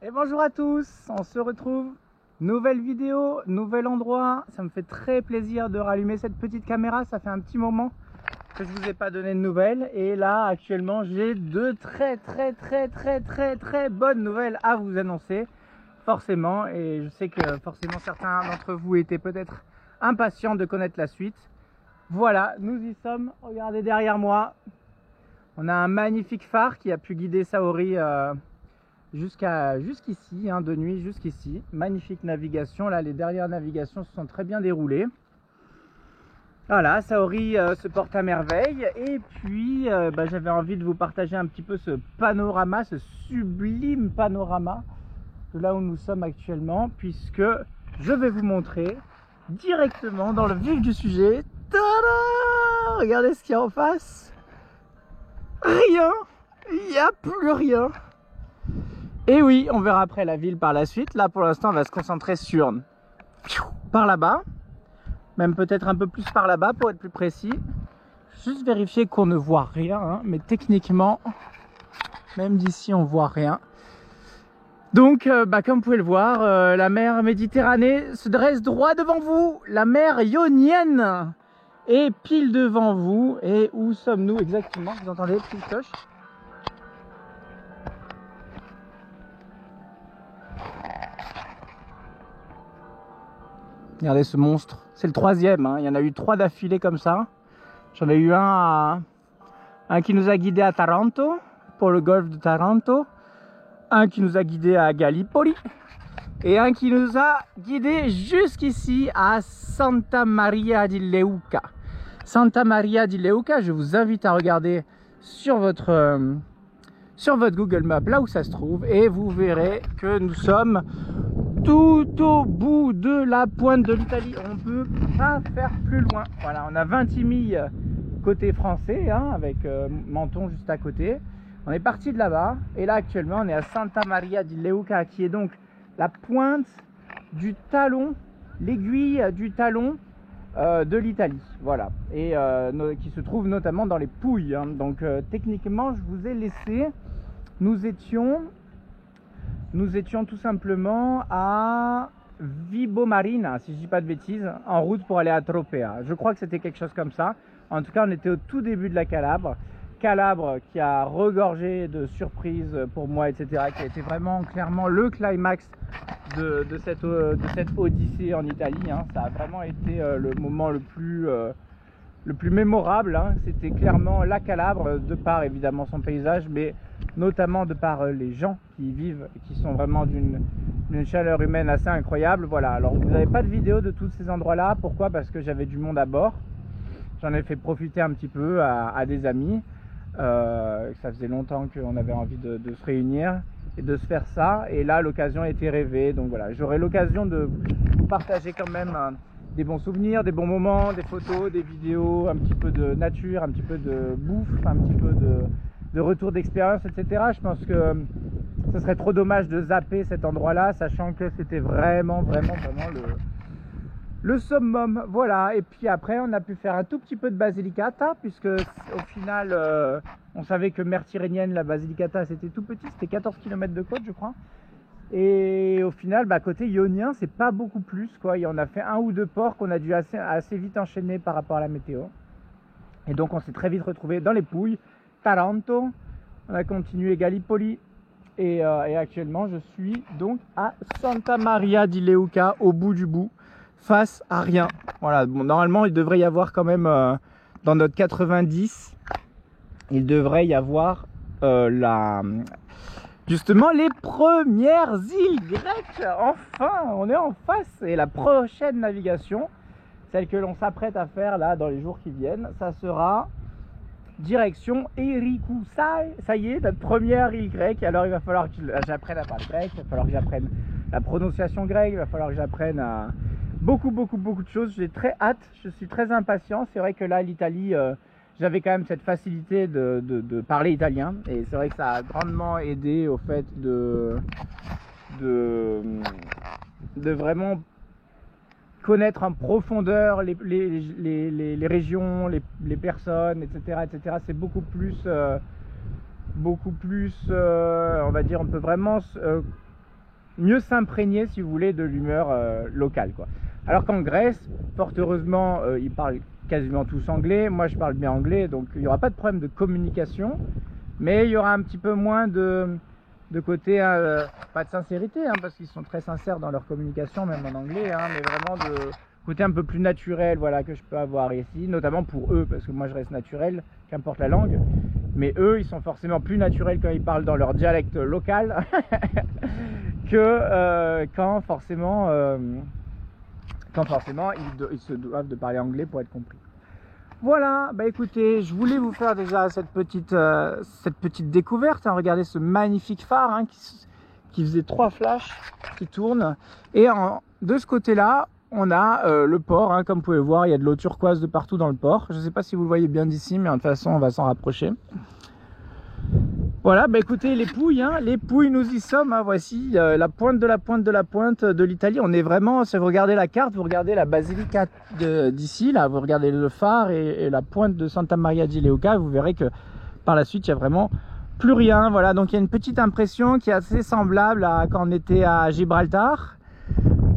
Et bonjour à tous, on se retrouve, nouvelle vidéo, nouvel endroit. Ça me fait très plaisir de rallumer cette petite caméra, ça fait un petit moment que je vous ai pas donné de nouvelles. Et là actuellement j'ai de très bonnes nouvelles à vous annoncer, forcément. Et je sais que forcément certains d'entre vous étaient peut-être impatients de connaître la suite. Voilà, nous y sommes, regardez derrière moi. On a un magnifique phare qui a pu guider Saori jusqu'ici, de nuit jusqu'ici. Magnifique navigation, là les dernières navigations se sont très bien déroulées. Voilà, Saori se porte à merveille. Et puis j'avais envie de vous partager un petit peu ce panorama, ce sublime panorama de là où nous sommes actuellement, puisque je vais vous montrer directement dans le vif du sujet. Tada! Regardez ce qu'il y a en face. Rien, il n'y a plus rien. Et oui, on verra après la ville par la suite. Là pour l'instant on va se concentrer sur par là-bas, même peut-être un peu plus par là-bas pour être plus précis. Juste vérifier qu'on ne voit rien, mais techniquement même d'ici on voit rien. Donc comme vous pouvez le voir, la mer Méditerranée se dresse droit devant vous. La mer Ionienne est pile devant vous. Et où sommes-nous exactement? Vous entendez les petites cloches? Regardez ce monstre, c'est le troisième, il y en a eu 3 d'affilée comme ça. J'en ai eu un qui nous a guidé à Taranto, pour le golfe de Taranto. Un qui nous a guidé à Gallipoli. Et un qui nous a guidé jusqu'ici à Santa Maria di Leuca. Santa Maria di Leuca, je vous invite à regarder sur votre Google Maps, là où ça se trouve. Et vous verrez que nous sommes tout au bout de la pointe de l'Italie. On ne peut pas faire plus loin. Voilà, on a 20 milles côté français, avec Menton juste à côté. On est parti de là-bas et là actuellement on est à Santa Maria di Leuca, qui est donc la pointe du talon, l'aiguille du talon de l'Italie. Voilà, et qui se trouve notamment dans les Pouilles. Donc techniquement je vous ai laissé, nous étions tout simplement à Vibo Marina, si je dis pas de bêtises, en route pour aller à Tropea. Je crois que c'était quelque chose comme ça. En tout cas, on était au tout début de la Calabre. Calabre qui a regorgé de surprises pour moi, etc. Qui a été vraiment clairement le climax de cette odyssée en Italie. Ça a vraiment été le moment le plus mémorable. C'était clairement la Calabre, de par évidemment son paysage, mais notamment de par les gens qui y vivent, qui sont vraiment d'une chaleur humaine assez incroyable. Voilà, alors vous n'avez pas de vidéo de tous ces endroits là. Pourquoi? Parce que j'avais du monde à bord. J'en ai fait profiter un petit peu à des amis. Ça faisait longtemps qu'on avait envie de se réunir et de se faire ça. Et là l'occasion était rêvée. Donc voilà, j'aurai l'occasion de vous partager quand même des bons souvenirs, des bons moments, des photos, des vidéos, un petit peu de nature, un petit peu de bouffe, un petit peu de retour d'expérience, etc. Je pense que ce serait trop dommage de zapper cet endroit-là, sachant que c'était vraiment le summum. Voilà, et puis après on a pu faire un tout petit peu de Basilicata, puisque au final on savait que mer Tyrrhénienne, la Basilicata c'était tout petit, c'était 14 km de côte je crois. Et au final, côté ionien, c'est pas beaucoup plus, quoi. On a fait 1 ou 2 ports qu'on a dû assez vite enchaîner par rapport à la météo. Et donc on s'est très vite retrouvé dans les Pouilles, Taranto. On a continué Gallipoli. Et actuellement, je suis donc à Santa Maria di Leuca, au bout du bout, face à rien. Voilà, bon, normalement, il devrait y avoir quand même, dans notre 90, il devrait y avoir justement les premières îles grecques. Enfin, on est en face. Et la prochaine navigation, celle que l'on s'apprête à faire là dans les jours qui viennent, ça sera direction Erikousai. Ça y est, notre première île grecque. Alors il va falloir que j'apprenne à parler grec, il va falloir que j'apprenne la prononciation grecque, il va falloir que j'apprenne à beaucoup de choses. J'ai très hâte, je suis très impatient. C'est vrai que là l'Italie, j'avais quand même cette facilité de parler italien, et c'est vrai que ça a grandement aidé au fait de vraiment connaître en profondeur les régions, les personnes, etc. C'est beaucoup plus, on va dire, on peut vraiment mieux s'imprégner, si vous voulez, de l'humeur locale, quoi. Alors qu'en Grèce, fort heureusement, ils parlent quasiment tous anglais. Moi, je parle bien anglais, donc il n'y aura pas de problème de communication, mais il y aura un petit peu moins de côté, pas de sincérité, hein, parce qu'ils sont très sincères dans leur communication, même en anglais, hein, mais vraiment de côté un peu plus naturel, voilà, que je peux avoir ici, notamment pour eux, parce que moi je reste naturel, qu'importe la langue, mais eux, ils sont forcément plus naturels quand ils parlent dans leur dialecte local que quand forcément ils se doivent de parler anglais pour être compris. Voilà, bah écoutez, je voulais vous faire déjà cette petite découverte, hein. Regardez ce magnifique phare, hein, qui faisait 3 flashs qui tournent. Et de ce côté-là, on a le port, hein, comme vous pouvez le voir, il y a de l'eau turquoise de partout dans le port. Je ne sais pas si vous le voyez bien d'ici, mais de toute façon, on va s'en rapprocher. Voilà, bah écoutez, les Pouilles, nous y sommes, hein. Voici la pointe de l'Italie. On est vraiment, si vous regardez la carte, vous regardez la basilica d'ici, là, vous regardez le phare et la pointe de Santa Maria di Leuca, vous verrez que par la suite, il n'y a vraiment plus rien. Voilà, donc il y a une petite impression qui est assez semblable à quand on était à Gibraltar,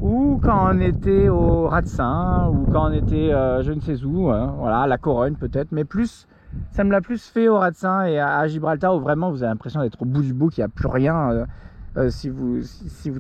ou quand on était au Ratsin, ou quand on était je ne sais où, hein, voilà, la Corogne peut-être, mais plus... Ça me l'a plus fait au Ratsin et à Gibraltar, où vraiment vous avez l'impression d'être au bout du bout, qu'il n'y a plus rien. Si vous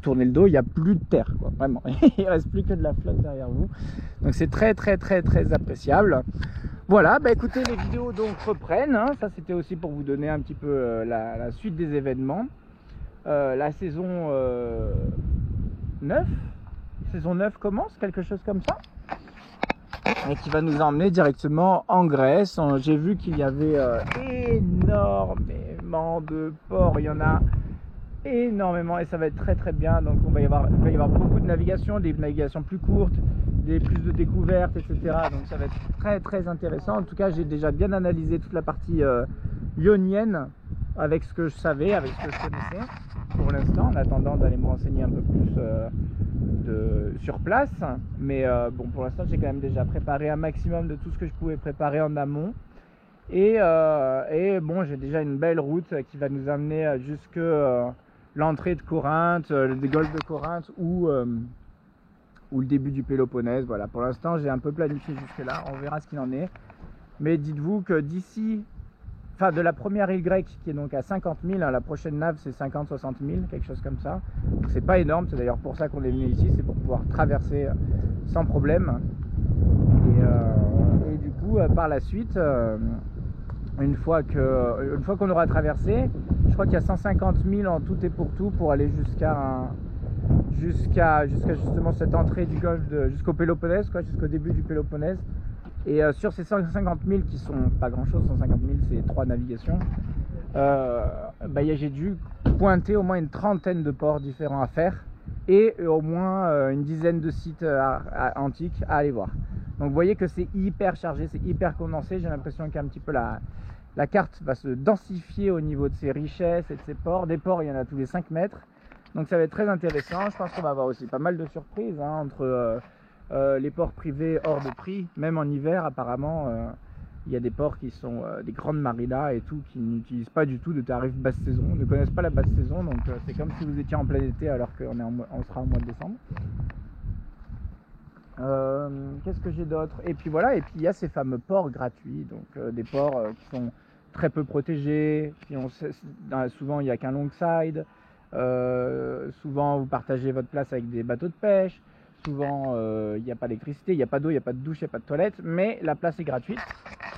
tournez le dos, il n'y a plus de terre, quoi, vraiment. Il ne reste plus que de la flotte derrière vous. Donc c'est très appréciable. Voilà, bah écoutez, les vidéos donc reprennent, hein. Ça c'était aussi pour vous donner un petit peu la suite des événements. La saison 9 commence, quelque chose comme ça, et qui va nous emmener directement en Grèce. J'ai vu qu'il y avait énormément de ports, il y en a énormément et ça va être très bien. Donc il va y avoir beaucoup de navigation, des navigations plus courtes, plus de découvertes, etc. Donc ça va être très intéressant. En tout cas, j'ai déjà bien analysé toute la partie ionienne avec ce que je savais, avec ce que je connaissais pour l'instant, en attendant d'aller me renseigner un peu plus sur place. Mais bon, pour l'instant, j'ai quand même déjà préparé un maximum de tout ce que je pouvais préparer en amont. Et bon, j'ai déjà une belle route qui va nous amener jusque l'entrée de Corinthe, le golfe de Corinthe ou le début du Péloponnèse. Voilà, pour l'instant, j'ai un peu planifié jusque là. On verra ce qu'il en est. Mais dites-vous que d'ici, enfin de la première île grecque qui est donc à 50 000, hein, la prochaine nave c'est 50-60 000, quelque chose comme ça. Donc c'est pas énorme, c'est d'ailleurs pour ça qu'on est venu ici, c'est pour pouvoir traverser sans problème. Et du coup, par la suite, une fois qu'on aura traversé, je crois qu'il y a 150 000 en tout et pour tout pour aller jusqu'à justement cette entrée du golfe, jusqu'au Péloponnèse, quoi, jusqu'au début du Péloponnèse. Et sur ces 150 000 qui sont pas grand chose, 150 000 c'est 3 navigations, j'ai dû pointer au moins une trentaine de ports différents à faire et au moins une dizaine de sites antiques à aller voir. Donc vous voyez que c'est hyper chargé, c'est hyper condensé. J'ai l'impression qu'un petit peu la carte va se densifier au niveau de ses richesses et de ses ports. Des ports, il y en a tous les 5 mètres. Donc ça va être très intéressant. Je pense qu'on va avoir aussi pas mal de surprises, hein, entre les ports privés hors de prix. Même en hiver, apparemment, il y a des ports qui sont des grandes marinas et tout, qui n'utilisent pas du tout de tarifs basse saison, ne connaissent pas la basse saison. Donc c'est comme si vous étiez en plein été alors qu'on sera au mois de décembre. Qu'est-ce que j'ai d'autre? Et puis voilà, et puis il y a ces fameux ports gratuits, donc des ports qui sont très peu protégés, souvent il n'y a qu'un long side, souvent vous partagez votre place avec des bateaux de pêche, souvent il n'y a pas d'électricité, il n'y a pas d'eau, il n'y a pas de douche, il n'y a pas de toilette, mais la place est gratuite.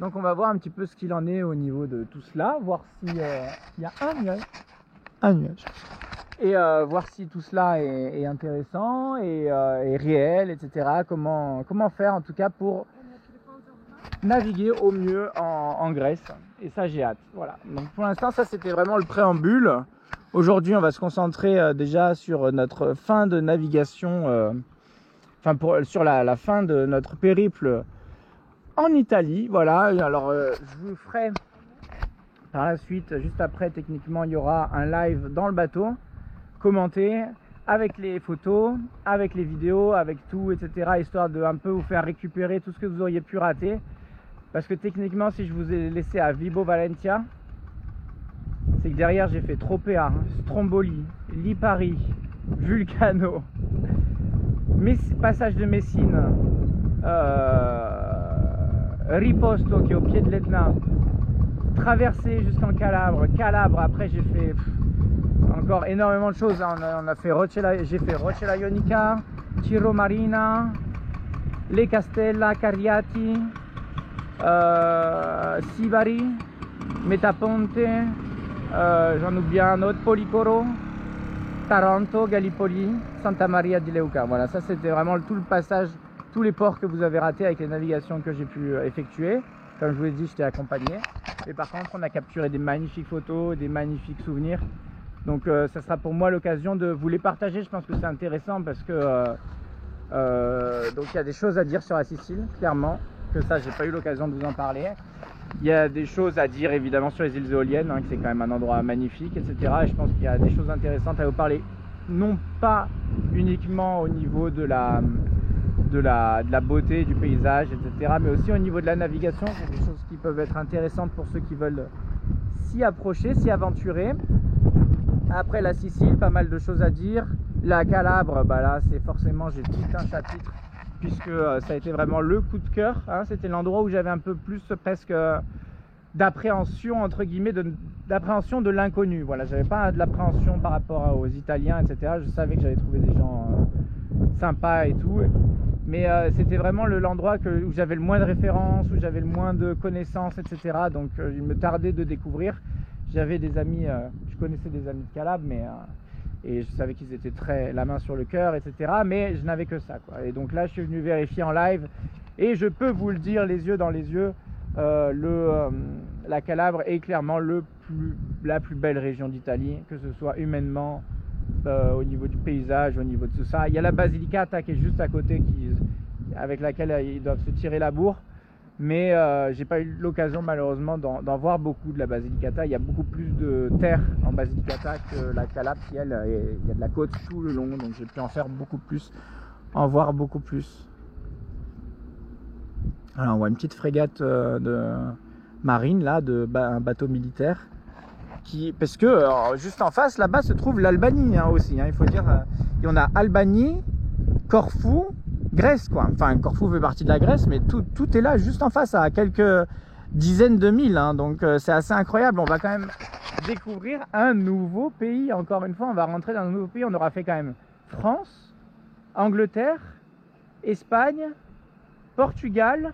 Donc on va voir un petit peu ce qu'il en est au niveau de tout cela, voir s'il y a un nuage. Et voir si tout cela est intéressant et réel, etc. Comment faire en tout cas pour naviguer au mieux en Grèce. Et ça, j'ai hâte. Voilà. Donc pour l'instant, ça c'était vraiment le préambule. Aujourd'hui, on va se concentrer déjà sur notre fin de navigation, sur la fin de notre périple en Italie. Voilà. Alors je vous ferai par la suite, juste après, techniquement, il y aura un live dans le bateau, commenter avec les photos, avec les vidéos, avec tout, etc. Histoire de un peu vous faire récupérer tout ce que vous auriez pu rater. Parce que techniquement, si je vous ai laissé à Vibo Valentia, c'est que derrière j'ai fait Tropea, Stromboli, Lipari, Vulcano, passage de Messine, Riposto qui est au pied de l'Etna, traversée jusqu'en Calabre, après j'ai fait encore énormément de choses, hein. On a fait j'ai fait Roccella Ionica, Cirro Marina, Les Castella, Cariati, Sibari, Metaponte, j'en oublie un autre, Policoro, Taranto, Gallipoli, Santa Maria di Leuca. Voilà, ça c'était vraiment tout le passage, tous les ports que vous avez ratés avec les navigations que j'ai pu effectuer. Comme je vous l'ai dit, j'étais accompagné. Et par contre, on a capturé des magnifiques photos, des magnifiques souvenirs. Donc ça sera pour moi l'occasion de vous les partager. Je pense que c'est intéressant parce que donc il y a des choses à dire sur la Sicile, clairement. Que ça, j'ai pas eu l'occasion de vous en parler. Il y a des choses à dire évidemment sur les îles éoliennes, hein, que c'est quand même un endroit magnifique, etc. Et je pense qu'il y a des choses intéressantes à vous parler, non pas uniquement au niveau de la beauté du paysage, etc., mais aussi au niveau de la navigation. C'est des choses qui peuvent être intéressantes pour ceux qui veulent s'y approcher, s'y aventurer. Après la Sicile, pas mal de choses à dire. La Calabre, bah là c'est forcément, j'ai tout un chapitre, puisque ça a été vraiment le coup de cœur, hein. C'était l'endroit où j'avais un peu plus presque d'appréhension, entre guillemets, d'appréhension de l'inconnu. Voilà, j'avais pas de l'appréhension par rapport aux Italiens, etc. Je savais que j'allais trouver des gens sympas et tout, mais c'était vraiment l'endroit où j'avais le moins de références, où j'avais le moins de connaissances, etc. Donc il me tardait de découvrir. J'avais des amis, je connaissais des amis de Calabre, mais et je savais qu'ils étaient très la main sur le cœur, etc. Mais je n'avais que ça, quoi. Et donc là, je suis venu vérifier en live, et je peux vous le dire, les yeux dans les yeux, la Calabre est clairement la plus belle région d'Italie, que ce soit humainement, au niveau du paysage, au niveau de tout ça. Il y a la Basilicata qui est juste à côté, avec laquelle ils doivent se tirer la bourre. Mais j'ai pas eu l'occasion malheureusement d'en voir beaucoup de la Basilicata. Il y a beaucoup plus de terre en Basilicata que la Calabre, qui elle, il y a de la côte tout le long, donc j'ai pu en faire beaucoup plus, en voir beaucoup plus. Alors on voit une petite frégate de marine là, un bateau militaire, parce que juste en face là-bas se trouve l'Albanie, hein, aussi, hein, il faut dire. Et on a Albanie, Corfou, Grèce, quoi. Enfin, Corfou fait partie de la Grèce, mais tout est là, juste en face, à quelques dizaines de milles, hein. Donc c'est assez incroyable. On va quand même découvrir un nouveau pays. Encore une fois, on va rentrer dans un nouveau pays. On aura fait quand même France, Angleterre, Espagne, Portugal,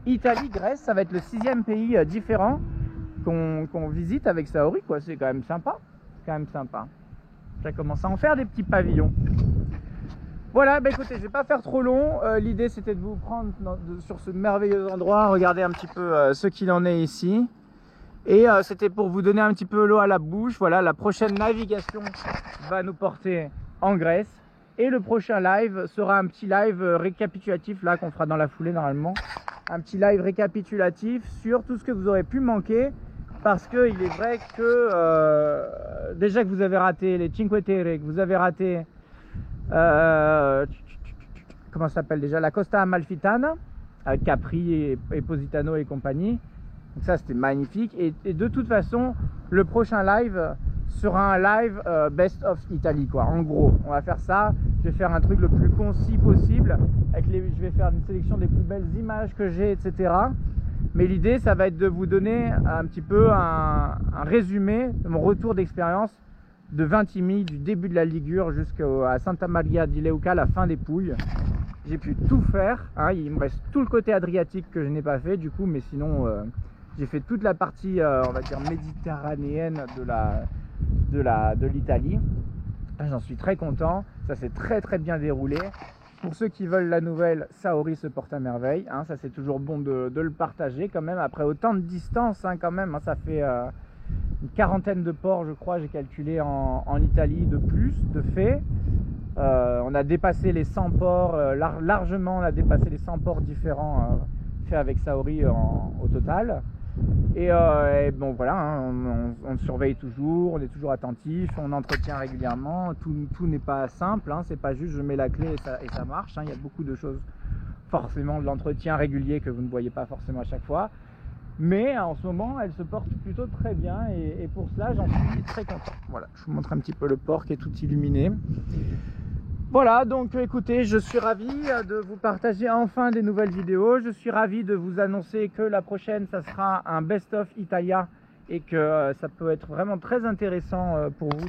Italie, Grèce. Ça va être le 6e pays différent qu'on visite avec Saori, quoi. C'est quand même sympa. C'est quand même sympa. Ça commence à en faire des petits pavillons. Voilà, bah écoutez, je vais pas faire trop long. L'idée c'était de vous prendre sur ce merveilleux endroit, regarder un petit peu ce qu'il en est ici. Et c'était pour vous donner un petit peu l'eau à la bouche. Voilà, la prochaine navigation va nous porter en Grèce. Et le prochain live sera un petit live récapitulatif, là, qu'on fera dans la foulée normalement. Un petit live récapitulatif sur tout ce que vous aurez pu manquer. Parce qu'il est vrai que déjà que vous avez raté les Cinque Terre, que vous avez raté... comment ça s'appelle déjà, la Costa Amalfitana avec Capri et Positano et compagnie. Donc ça c'était magnifique, et de toute façon le prochain live sera un live best of Italy, quoi. En gros on va faire ça, je vais faire un truc le plus concis possible je vais faire une sélection des plus belles images que j'ai, etc. Mais l'idée ça va être de vous donner un petit peu un résumé de mon retour d'expérience de Vintimille, du début de la Ligure jusqu'à Santa Maria di Leuca, la fin des Pouilles. J'ai pu tout faire, hein. Il me reste tout le côté adriatique que je n'ai pas fait du coup, mais sinon j'ai fait toute la partie on va dire méditerranéenne de l'Italie. J'en suis très content, ça s'est très bien déroulé. Pour ceux qui veulent la nouvelle, Saori se porte à merveille, hein. Ça c'est toujours bon de le partager quand même, après autant de distance, hein, quand même, hein. Ça fait une quarantaine de ports, je crois, j'ai calculé en Italie de plus, de fait. On a dépassé les 100 ports, largement on a dépassé les 100 ports différents faits avec Saori au total. Et bon voilà, hein, on surveille toujours, on est toujours attentif, on entretient régulièrement, tout n'est pas simple, hein, c'est pas juste je mets la clé et ça marche, hein. Il y a beaucoup de choses, forcément de l'entretien régulier que vous ne voyez pas forcément à chaque fois. Mais en ce moment, elle se porte plutôt très bien, et pour cela, j'en suis très content. Voilà, je vous montre un petit peu le port qui est tout illuminé. Voilà, donc écoutez, je suis ravi de vous partager enfin des nouvelles vidéos. Je suis ravi de vous annoncer que la prochaine, ça sera un best-of Italia et que ça peut être vraiment très intéressant pour vous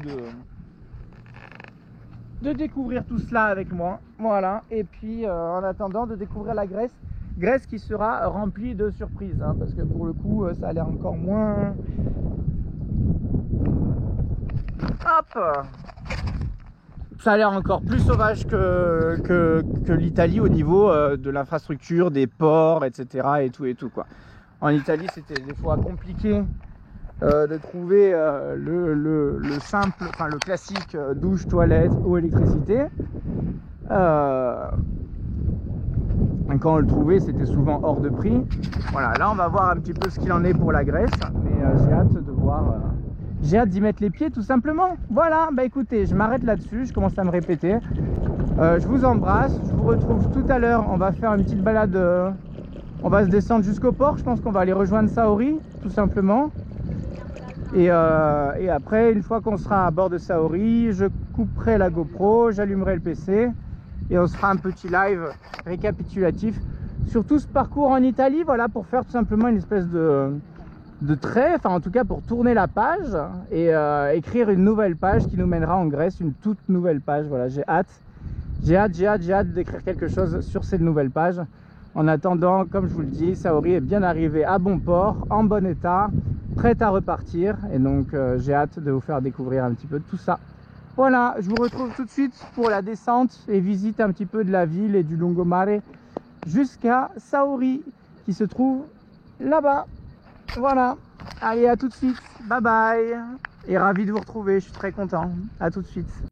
de découvrir tout cela avec moi. Voilà, et puis en attendant de découvrir la Grèce. Grèce qui sera remplie de surprises, hein, parce que pour le coup, ça a l'air encore moins... Hop! Ça a l'air encore plus sauvage que l'Italie au niveau de l'infrastructure, des ports, etc. et tout quoi. En Italie, c'était des fois compliqué de trouver le simple, enfin le classique douche, toilette, eau, électricité. Quand on le trouvait, c'était souvent hors de prix. Voilà, là on va voir un petit peu ce qu'il en est pour la Grèce, mais j'ai hâte de voir... J'ai hâte d'y mettre les pieds tout simplement. Voilà, bah écoutez, je m'arrête là-dessus, je commence à me répéter. Je vous embrasse, je vous retrouve tout à l'heure. On va faire une petite balade, on va se descendre jusqu'au port. Je pense qu'on va aller rejoindre Saori, tout simplement. Et après, une fois qu'on sera à bord de Saori, je couperai la GoPro, j'allumerai le PC et on se fera un petit live récapitulatif sur tout ce parcours en Italie. Voilà, pour faire tout simplement une espèce de trait, enfin en tout cas pour tourner la page et écrire une nouvelle page qui nous mènera en Grèce, une toute nouvelle page. Voilà, j'ai hâte d'écrire quelque chose sur cette nouvelle page. En attendant, comme je vous le dis, Saori est bien arrivé à bon port, en bon état, prête à repartir, et donc j'ai hâte de vous faire découvrir un petit peu tout ça. Voilà, je vous retrouve tout de suite pour la descente et visite un petit peu de la ville et du lungomare jusqu'à Saori qui se trouve là-bas. Voilà, allez, à tout de suite, bye bye, et ravi de vous retrouver, je suis très content, à tout de suite.